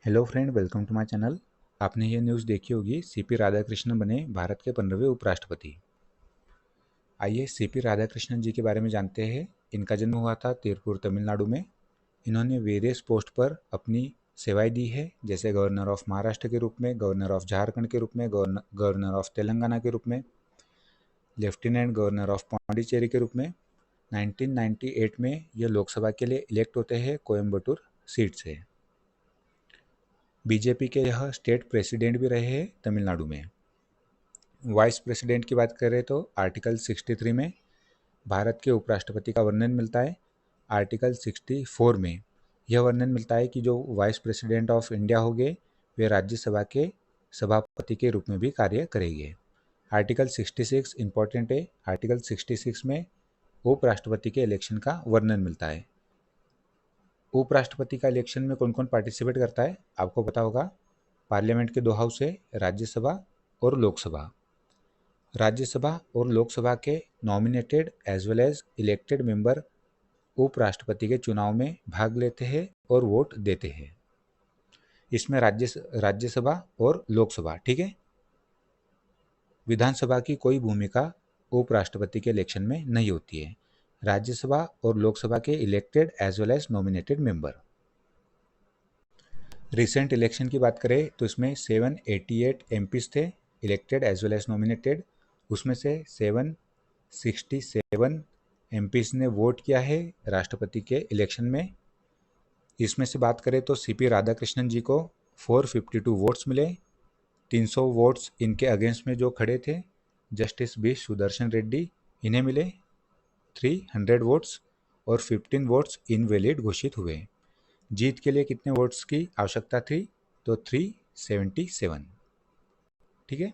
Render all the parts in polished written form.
Hello friend, welcome to my channel. आपने ये news देखी होगी, सीपी राधाकृष्णन बने भारत के 15वें उपराष्ट्रपति। आइए सीपी राधाकृष्णन जी के बारे में जानते हैं। इनका जन्म हुआ था तिरुपुर, तमिलनाडु में। इन्होंने वेरियस पोस्ट पर अपनी सेवाएं दी है, जैसे गवर्नर ऑफ महाराष्ट्र के रूप में, गवर्नर ऑफ झारखंड के रूप में, गवर्नर ऑफ तेलंगाना के रूप में, लेफ्टिनेंट गवर्नर ऑफ पांडिचेरी के रूप में। 1998 में ये लोकसभा के लिए इलेक्ट होते हैं कोयम्बटूर सीट से। बीजेपी के यह स्टेट प्रेसिडेंट भी रहे हैं तमिलनाडु में। वाइस प्रेसिडेंट की बात करें तो आर्टिकल 63 में भारत के उपराष्ट्रपति का वर्णन मिलता है। आर्टिकल 64 में यह वर्णन मिलता है कि जो वाइस प्रेसिडेंट ऑफ इंडिया होंगे वे राज्यसभा के सभापति के रूप में भी कार्य करेंगे। आर्टिकल 66 इम्पॉर्टेंट है। आर्टिकल 66 में उपराष्ट्रपति के इलेक्शन का वर्णन मिलता है। उपराष्ट्रपति का इलेक्शन में कौन कौन पार्टिसिपेट करता है आपको पता होगा। पार्लियामेंट के दो हाउस है, राज्यसभा और लोकसभा। राज्यसभा और लोकसभा के nominated as well as elected member उपराष्ट्रपति के चुनाव में भाग लेते हैं और वोट देते हैं। इसमें राज्यसभा और लोकसभा, ठीक है। विधानसभा की कोई भूमिका उपराष्ट्रपति के इलेक्शन में नहीं होती है। राज्यसभा और लोकसभा के elected as well as nominated member. Recent election की बात करें तो इसमें 788 एमपीज थे elected as well as nominated. उसमें से 767 एमपीज ने वोट किया है राष्ट्रपति के इलेक्शन में। इसमें से बात करें तो सीपी राधाकृष्णन जी को 452 वोट्स मिले। 300 वोट्स इनके अगेंस्ट में जो खड़े थे जस्टिस बी सुदर्शन रेड्डी, इन्हें मिले 300 वोट्स और 15 वोट्स इनवैलिड घोषित हुए। जीत के लिए कितने वोट्स की आवश्यकता थी तो 377, ठीक है।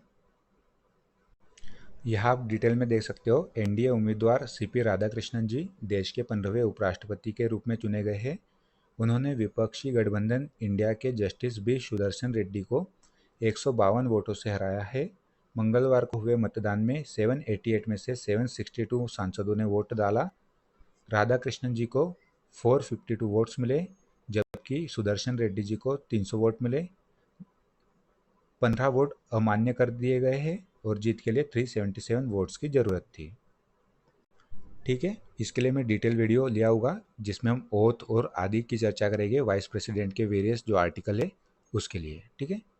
यह आप डिटेल में देख सकते हो। एनडीए उम्मीदवार सीपी राधाकृष्णन जी देश के 15वें उपराष्ट्रपति के रूप में चुने गए हैं। उन्होंने विपक्षी गठबंधन इंडिया के जस्टिस बी सुदर्शन रेड्डी को 152 वोटों से हराया है। मंगलवार को हुए मतदान में 788 में से 762 सांसदों ने वोट डाला। राधाकृष्णन जी को 452 वोट्स मिले, जबकि सुदर्शन रेड्डी जी को 300 वोट मिले। 15 वोट अमान्य कर दिए गए हैं और जीत के लिए 377 वोट्स की ज़रूरत थी, ठीक है। इसके लिए मैं डिटेल वीडियो लिया होगा जिसमें हम ओथ और आदि की चर्चा करेंगे, वाइस प्रेसिडेंट के वेरियस जो आर्टिकल है उसके लिए, ठीक है।